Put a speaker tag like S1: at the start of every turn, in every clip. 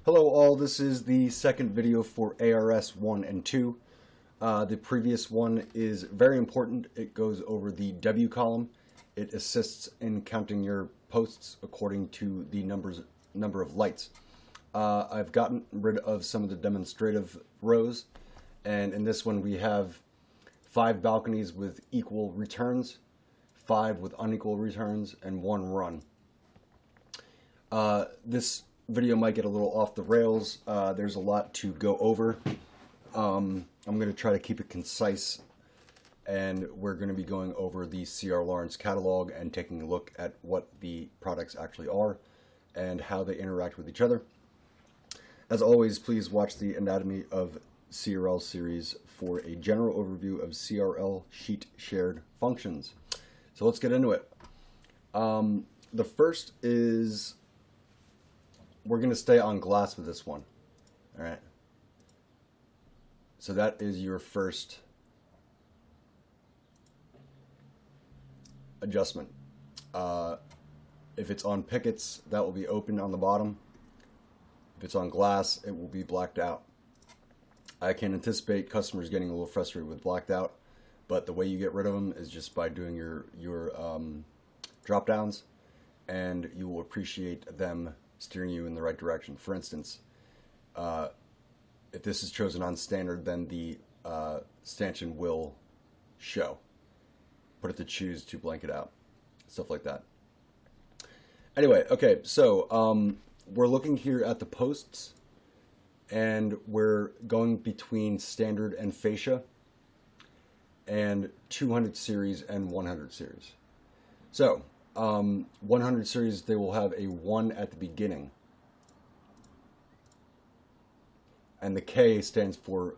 S1: Hello all, this is the second video for ARS1 and 2. The previous one is very important. It goes over the W column. It assists in counting your posts according to the number of lights. I've gotten rid of some of the demonstrative rows, and in this one we have 5 balconies with equal returns, 5 with unequal returns, and 1 run. This video might get a little off the rails. There's a lot to go over. I'm going to try to keep it concise, and we're going to be going over the CRL catalog and taking a look at what the products actually are and how they interact with each other. As always, please watch the Anatomy of CRL series for a general overview of CRL sheet shared functions. So let's get into it. The first is, we're going to stay on glass with this one. All right. So that is your first adjustment. If it's on pickets, that will be open on the bottom. If it's on glass, it will be blacked out. I can anticipate customers getting a little frustrated with blacked out, but the way you get rid of them is just by doing your drop downs, and you will appreciate them steering you in the right direction. For instance, if this is chosen on standard, then the stanchion will show. Put it to choose to blank it out. Stuff like that. Anyway, okay, so we're looking here at the posts, and we're going between standard and fascia, and 200 series and 100 series. So 100 series, they will have a 1 at the beginning, and the K stands for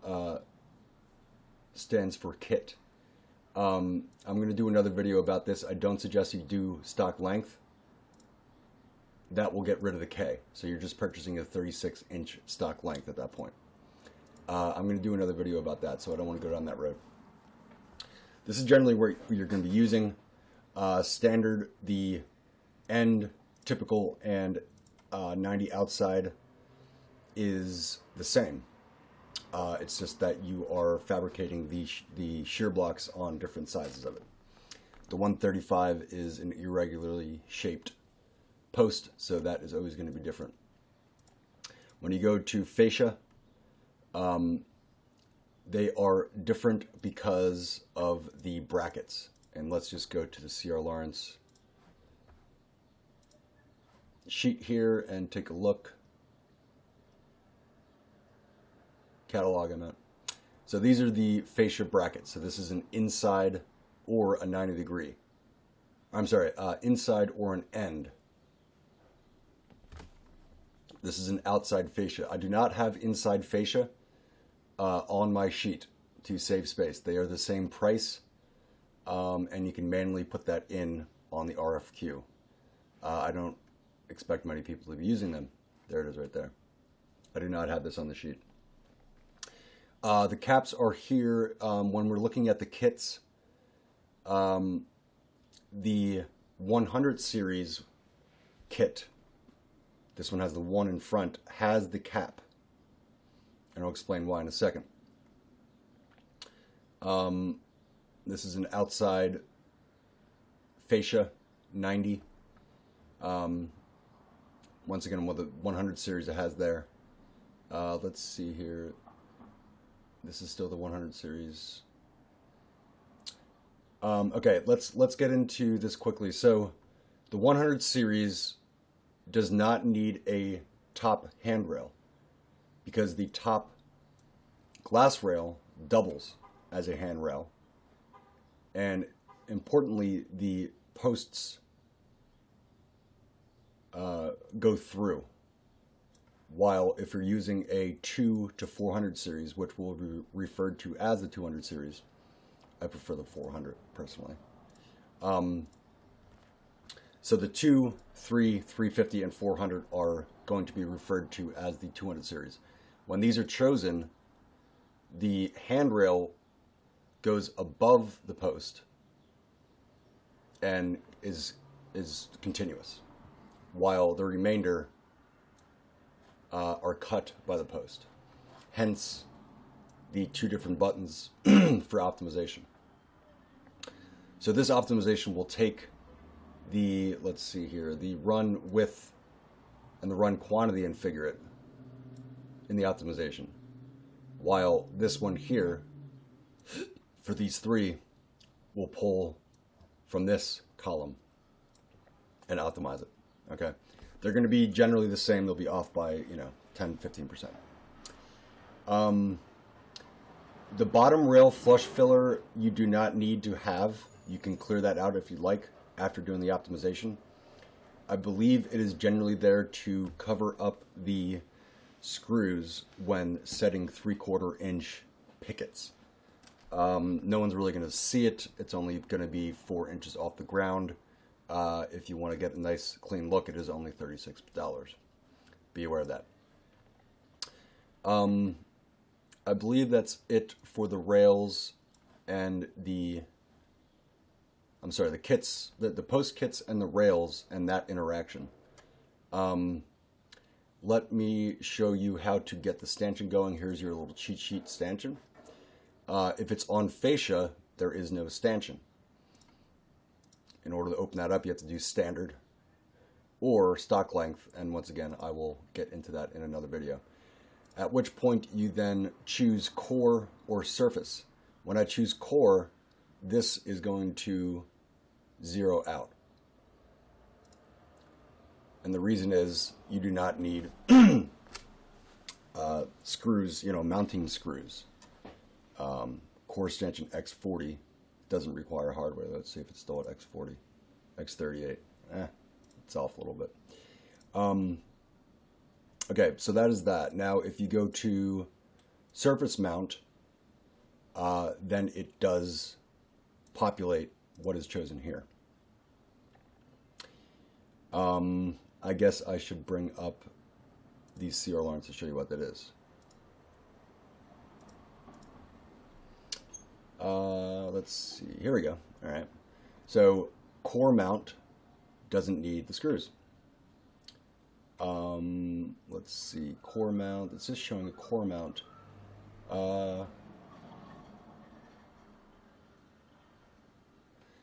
S1: kit. I'm going to do another video about this. I don't suggest you do stock length. That will get rid of the K, so you're just purchasing a 36-inch stock length at that point. I'm going to do another video about that, so I don't want to go down that road. This is generally where you're going to be using standard, the end, typical, and 90 outside is the same. It's just that you are fabricating the shear blocks on different sizes of it. The 135 is an irregularly shaped post, so that is always going to be different. When you go to fascia, they are different because of the brackets. And let's just go to the CRL sheet here and take a look. Catalog, I meant. So these are the fascia brackets. So this is an inside or a 90 degree. I'm sorry, inside or an end. This is an outside fascia. I do not have inside fascia on my sheet to save space. They are the same price, and you can manually put that in on the RFQ. I don't expect many people to be using them. There it is right there. I do not have this on the sheet. The caps are here. When we're looking at the kits, the 100 series kit, this one has the 1 in front, has the cap. And I'll explain why in a second. This is an outside fascia 90. Once again, what the 100 series it has there. Let's see here. This is still the 100 series. Okay, let's get into this quickly. So the 100 series does not need a top handrail, because the top glass rail doubles as a handrail, and importantly, the posts go through. While if you're using a 2 to 400 series, which will be referred to as the 200 series, I prefer the 400 personally. So the 2, 3, 350, and 400 are going to be referred to as the 200 series. When these are chosen, the handrail goes above the post and is continuous, while the remainder are are cut by the post. Hence the two different buttons for optimization. So this optimization will take the, let's see here, the run width and the run quantity and figure it in the optimization. While this one here, for these three, will pull from this column and optimize it. Okay, they're going to be generally the same. They'll be off by 10-15%. The bottom rail flush filler you do not need to have. You can clear that out if you like after doing the optimization. I believe it is generally there to cover up the screws when setting 3/4 inch pickets. No one's really going to see it. It's only going to be 4 inches off the ground. If you want to get a nice clean look, it is only $36. Be aware of that. I believe that's it for the rails and the kits, the post kits and the rails and that interaction. Let me show you how to get the stanchion going. Here's your little cheat sheet stanchion. If it's on fascia, there is no stanchion. In order to open that up, you have to do standard or stock length, and once again, I will get into that in another video. At which point you then choose core or surface. When I choose core, this is going to zero out. And the reason is you do not need screws, mounting screws. Core stanchion X40 doesn't require hardware. Let's see if it's still at X40. X38. It's off a little bit. Okay, so that is that. Now, if you go to surface mount, then it does populate what is chosen here. I guess I should bring up these CRL lines to show you what that is. Let's see. Here we go. All right. So core mount doesn't need the screws. Let's see. Core mount. It's just showing a core mount. So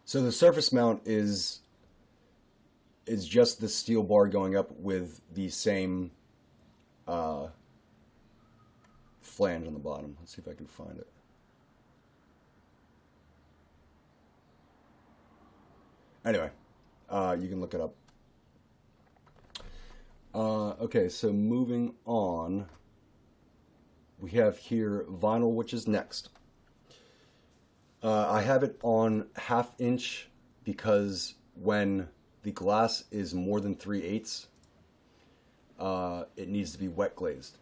S1: the surface mount is just the steel bar going up with the same flange on the bottom. Let's see if I can find it. Anyway, you can look it up. Okay, so moving on, we have here vinyl, which is next. I have it on 1/2 inch because when the glass is more than 3/8, it needs to be wet glazed.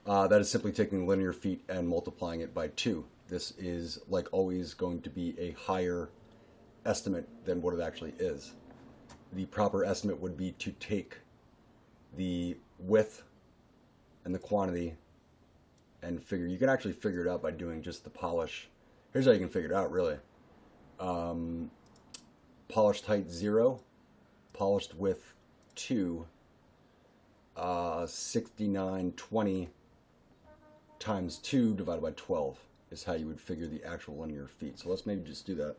S1: That is simply taking linear feet and multiplying it by 2. This is, like always, going to be a higher estimate than what it actually is. The proper estimate would be to take the width and the quantity and figure. You can actually figure it out by doing just the polish. Here's how you can figure it out, really. Polished height 0, polished width 2, 6920 times 2 divided by 12 is how you would figure the actual linear feet. So let's maybe just do that.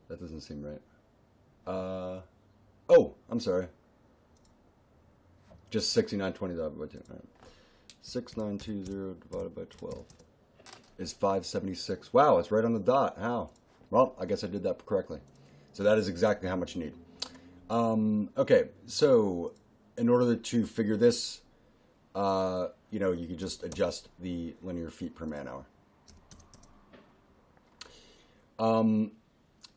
S1: That doesn't seem right. Oh, I'm sorry. Just 6920 divided by 2. All right. 6920 divided by 12 is 576. Wow, it's right on the dot. How? Well, I guess I did that correctly. So that is exactly how much you need. Okay, so in order to figure this, you could just adjust the linear feet per man hour.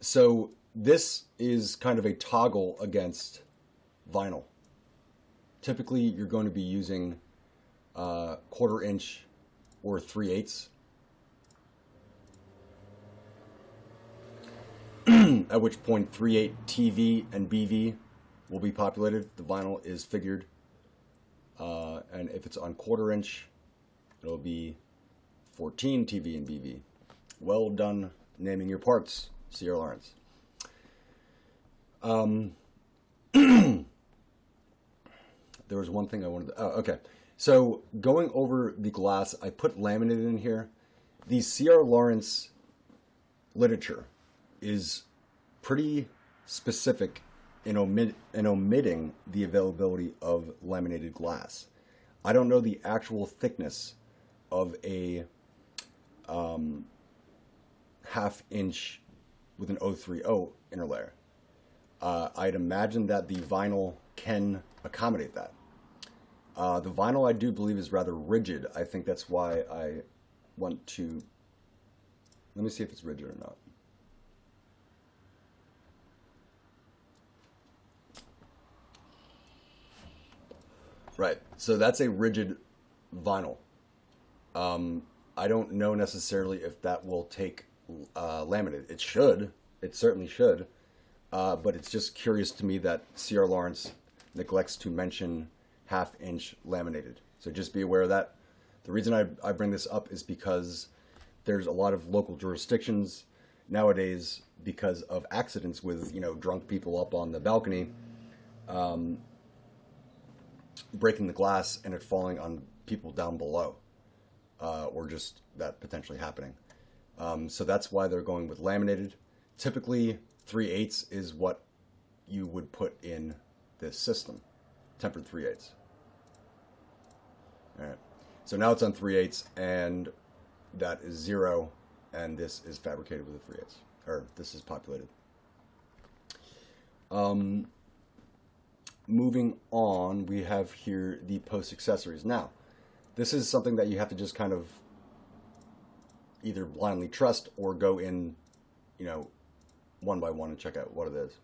S1: So this is kind of a toggle against vinyl. Typically, you're going to be using 1/4 inch or 3/8. At which point 3/8 TV and BV will be populated. The vinyl is figured. And if it's on 1/4 inch, it'll be 14 TV and BV. Well done naming your parts, CR Lawrence. There was one thing I wanted to... Oh, okay. So going over the glass, I put laminated in here. The CR Lawrence literature is pretty specific in omitting the availability of laminated glass. I don't know the actual thickness of a half inch with an 030 interlayer. I'd imagine that the vinyl can accommodate that. The vinyl, I do believe, is rather rigid. I think that's why I want to... Let me see if it's rigid or not. Right, so that's a rigid vinyl. I don't know necessarily if that will take laminated. It should. It certainly should. But it's just curious to me that CR Lawrence neglects to mention half-inch laminated. So just be aware of that. The reason I bring this up is because there's a lot of local jurisdictions nowadays, because of accidents with, you know, drunk people up on the balcony, breaking the glass and it falling on people down below, or just that potentially happening. So that's why they're going with laminated. Typically, 3/8 is what you would put in this system, tempered 3/8. All right. So now it's on 3/8, and that is 0, and this is fabricated with a 3/8, or this is populated. Moving on, we have here the post accessories. Now, this is something that you have to just kind of either blindly trust or go in, you know, one by one and check out what it is.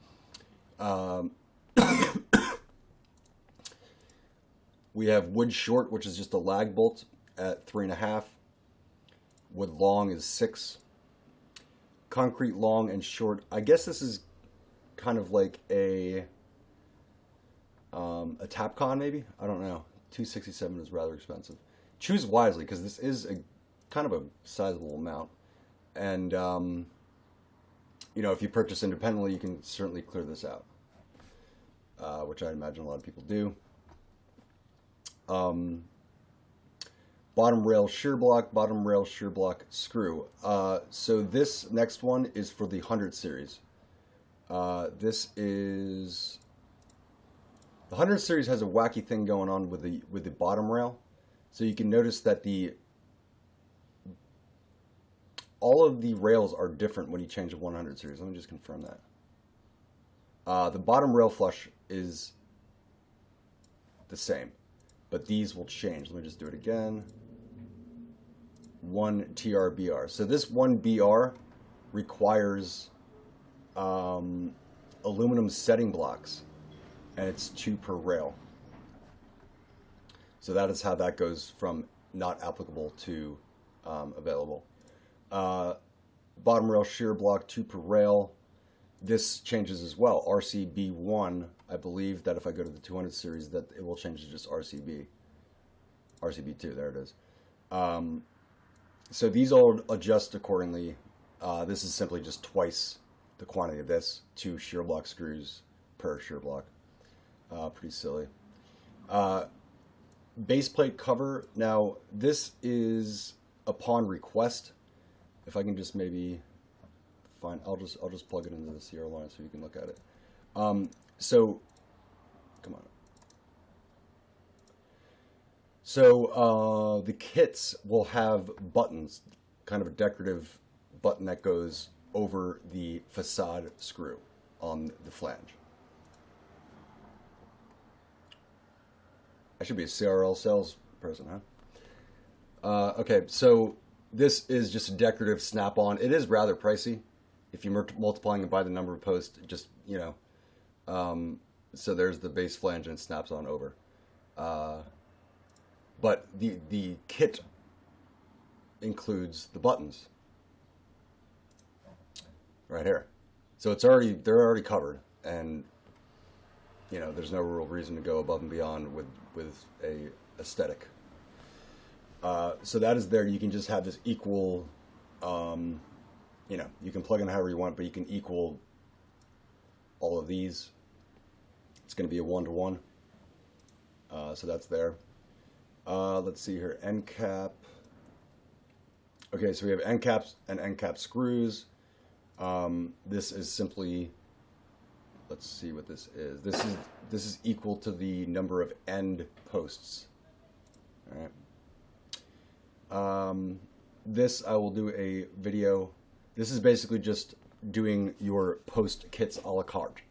S1: We have wood short, which is just a lag bolt at 3.5. Wood long is 6. Concrete long and short. I guess this is kind of like a Tapcon, maybe? I don't know. $267 is rather expensive. Choose wisely, because this is a kind of a sizable amount. And, you know, if you purchase independently, you can certainly clear this out, which I imagine a lot of people do. Bottom rail shear block, bottom rail shear block screw. So this next one is for the 100 series. This is... The 100 series has a wacky thing going on with the bottom rail. So you can notice that all of the rails are different when you change the 100 series. Let me just confirm that. The bottom rail flush is the same, but these will change. Let me just do it again. 1 TRBR. So this 1 BR requires aluminum setting blocks, and it's 2 per rail. So that is how that goes from not applicable to available. Bottom rail shear block 2 per rail. This changes as well. RCB1, I believe that if I go to the 200 series, that it will change to just RCB. RCB2, there it is. So these all adjust accordingly. This is simply just twice the quantity of this, 2 shear block screws per shear block. Pretty silly. Base plate cover. Now, this is upon request. If I can just maybe find, I'll just plug it into the CR line so you can look at it. So, come on. So the kits will have buttons, kind of a decorative button that goes over the facade screw on the flange. I should be a CRL salesperson, huh? Okay, so this is just a decorative snap-on. It is rather pricey if you're multiplying it by the number of posts. Just, you know, so there's the base flange and it snaps on over. But the kit includes the buttons right here, so they're already covered, and you know there's no real reason to go above and beyond with a aesthetic. So that is there. You can just have this equal, you know, you can plug in however you want, but you can equal all of these. It's going to be a 1-to-1. So that's there. Let's see here, end cap. Okay, so we have end caps and end cap screws. This is simply, let's see what this is. This is equal to the number of end posts. All right. This I will do a video. This is basically just doing your post kits a la carte.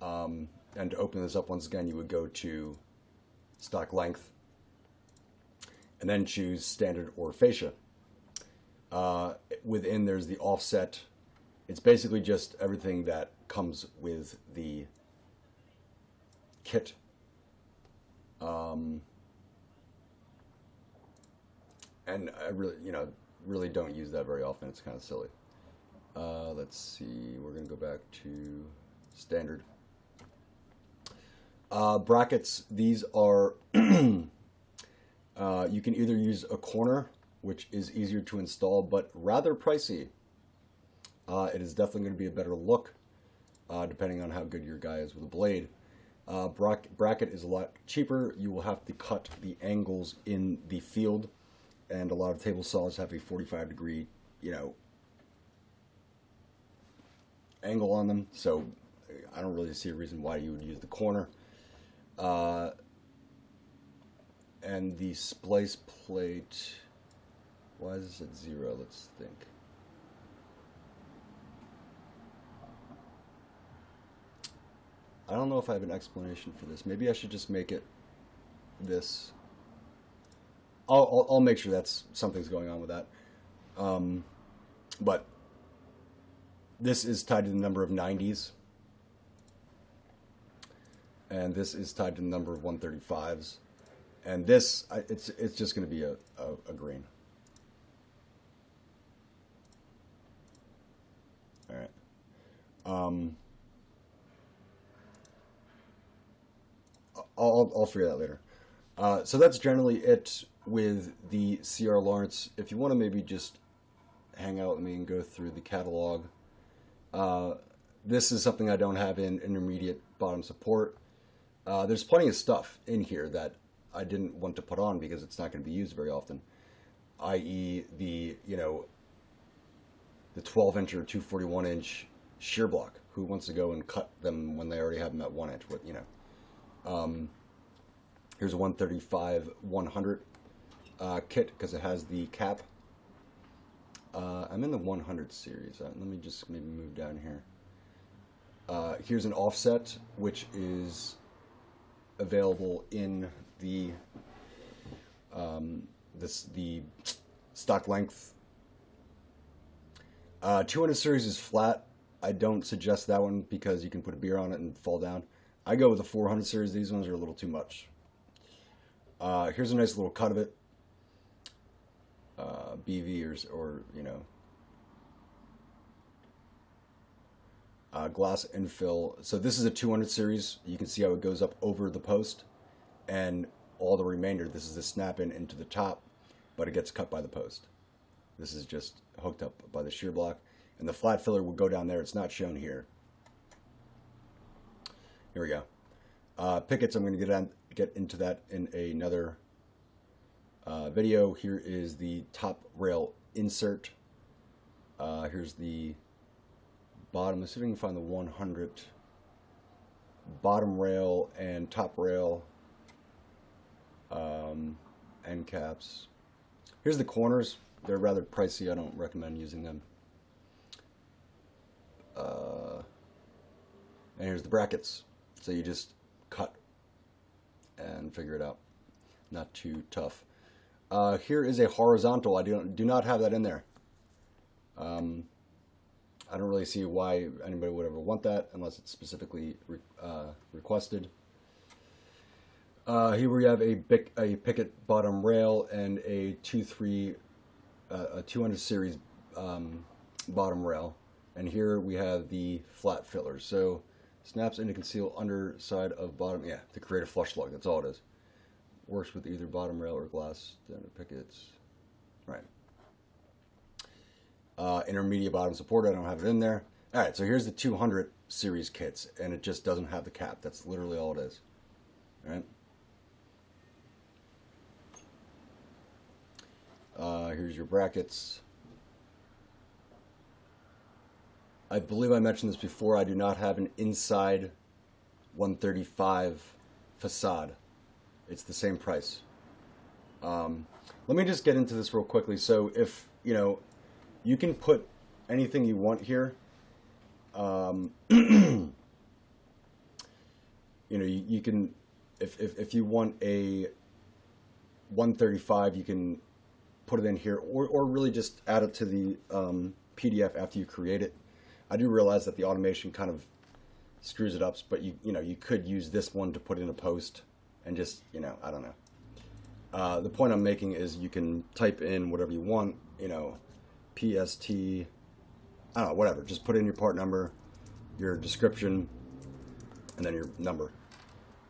S1: And to open this up once again, you would go to stock length and then choose standard or fascia. Within there's the offset. It's basically just everything that comes with the kit. And I really don't use that very often. It's kind of silly. Let's see. We're going to go back to standard. Brackets. These are you can either use a corner, which is easier to install but rather pricey. It is definitely going to be a better look, depending on how good your guy is with a blade. Bracket is a lot cheaper. You will have to cut the angles in the field, and a lot of table saws have a 45-degree, angle on them. So I don't really see a reason why you would use the corner. And the splice plate, why is this at 0? Let's think. I don't know if I have an explanation for this. Maybe I should just make it this. I'll make sure that's something's going on with that. But this is tied to the number of 90s. And this is tied to the number of 135s. And this, it's just going to be a green. All right. I'll figure that later. So that's generally it with the CR Lawrence. If you want to maybe just hang out with me and go through the catalog, this is something I don't have in intermediate bottom support. There's plenty of stuff in here that I didn't want to put on because it's not going to be used very often, i.e. the 12-inch or 241-inch shear block. Who wants to go and cut them when they already have them at 1 inch? What, here's a 135-100 kit because it has the cap. I'm in the 100 series. Let me just maybe move down here. Here's an offset, which is available in the the stock length. 200 series is flat. I don't suggest that one because you can put a beer on it and fall down. I go with the 400 series. These ones are a little too much. Here's a nice little cut of it. BV or glass infill. So this is a 200 series. You can see how it goes up over the post, and all the remainder, this is the snap-in into the top, but it gets cut by the post. This is just hooked up by the shear block, and the flat filler will go down there. It's not shown here. Here we go. Pickets, I'm going to get into that in another video. Here is the top rail insert. Here's the bottom. Let's see if we can find the 100 bottom rail and top rail end caps. Here's the corners. They're rather pricey. I don't recommend using them. And here's the brackets. So you just cut and figure it out. Not too tough. Here is a horizontal. I do not have that in there. I don't really see why anybody would ever want that unless it's specifically requested. Here we have a picket bottom rail and a 200 series bottom rail, and here we have the flat filler. So snaps in to conceal underside of bottom, to create a flush lug. That's all it is. Works with either bottom rail or glass standard pickets. Right. Intermediate bottom support, I don't have it in there. All right, so here's the 200 series kits, and it just doesn't have the cap. That's literally all it is. All right. Here's your brackets. I believe I mentioned this before. I do not have an inside 135 facade. It's the same price. Let me just get into this real quickly. So if, you know, you can put anything you want here. You know, you can, if you want a 135, you can put it in here, or really just add it to the PDF after you create it. I do realize that the automation kind of screws it up, but you know, you could use this one to put in a post and just, you know, I don't know. The point I'm making is you can type in whatever you want, you know, PST, I don't know, whatever. Just put in your part number, your description, and then your number,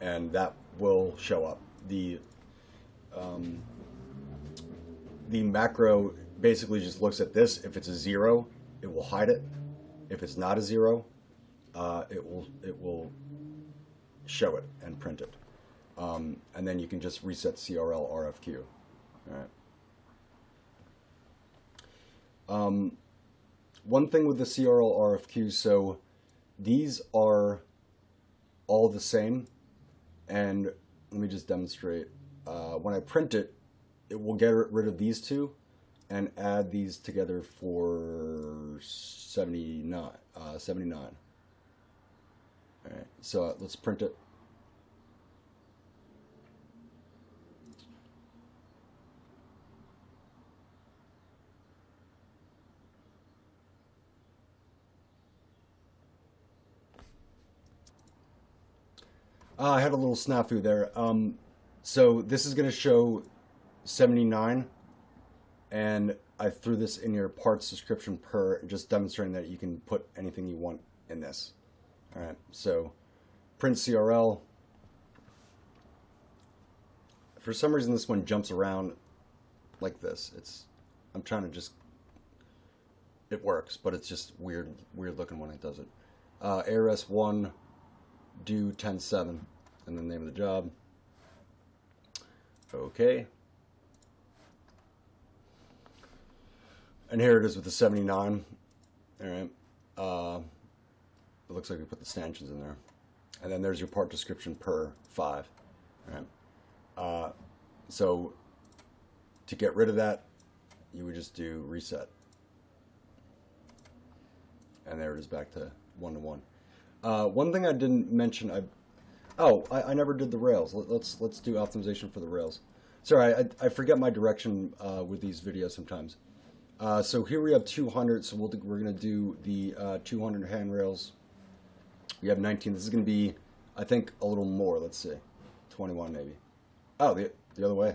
S1: and that will show up. The macro basically just looks at this. If it's a 0, it will hide it. If it's not a 0, it will show it and print it. And then you can just reset CRL RFQ. All right. One thing with the CRL RFQ, so these are all the same, and let me just demonstrate. When I print it, it will get rid of these two and add these together for 79. 79. All right, so let's print it. I had a little snafu there. So this is going to show 79, and I threw this in your parts description per, just demonstrating that you can put anything you want in this. All right, so print CRL. For some reason, this one jumps around like this. I'm trying to just, it works, but it's just weird looking when it does it. ARS1. Due 10/7, and the name of the job. Okay. And here it is with the 79. All right. It looks like we put the stanchions in there. And then there's your part description per 5. All right. So to get rid of that, you would just do reset. And there it is, back to 1-to-1. One thing I didn't mention, I never did the rails. Let's do optimization for the rails. Sorry, I forget my direction with these videos sometimes. So here we have 200, so we're going to do the 200 handrails. We have 19. This is going to be, I think, a little more. Let's see, 21 maybe. Oh, the other way.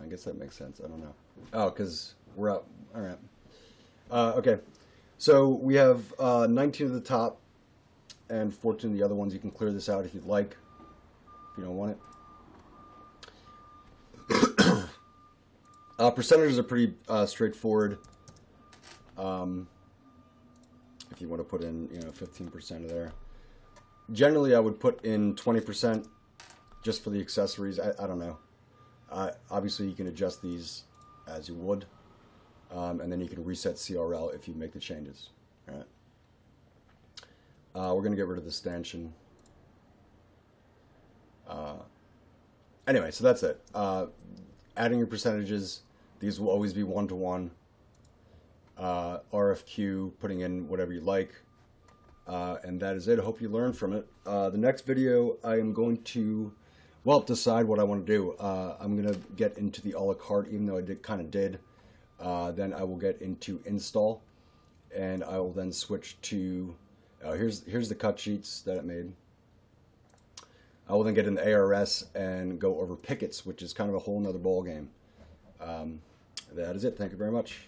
S1: I guess that makes sense. I don't know. Oh, because we're up. All right. Okay. So we have 19 at the top and 14 of the other ones. You can clear this out if you'd like, if you don't want it. Percentages are pretty straightforward. If you want to put in, 15% of there. Generally, I would put in 20% just for the accessories. I don't know. Obviously, you can adjust these as you would, and then you can reset CRL if you make the changes. All right. We're going to get rid of the stanchion. Anyway, so that's it. Adding your percentages, these will always be 1-to-1. RFQ, putting in whatever you like. And that is it. I hope you learned from it. The next video, I am going to decide what I want to do. I'm going to get into the a la carte, even though I kind of did. Then I will get into install, and I will then switch to, here's the cut sheets that it made. I will then get in the ARS and go over pickets, which is kind of a whole nother ball game. That is it. Thank you very much.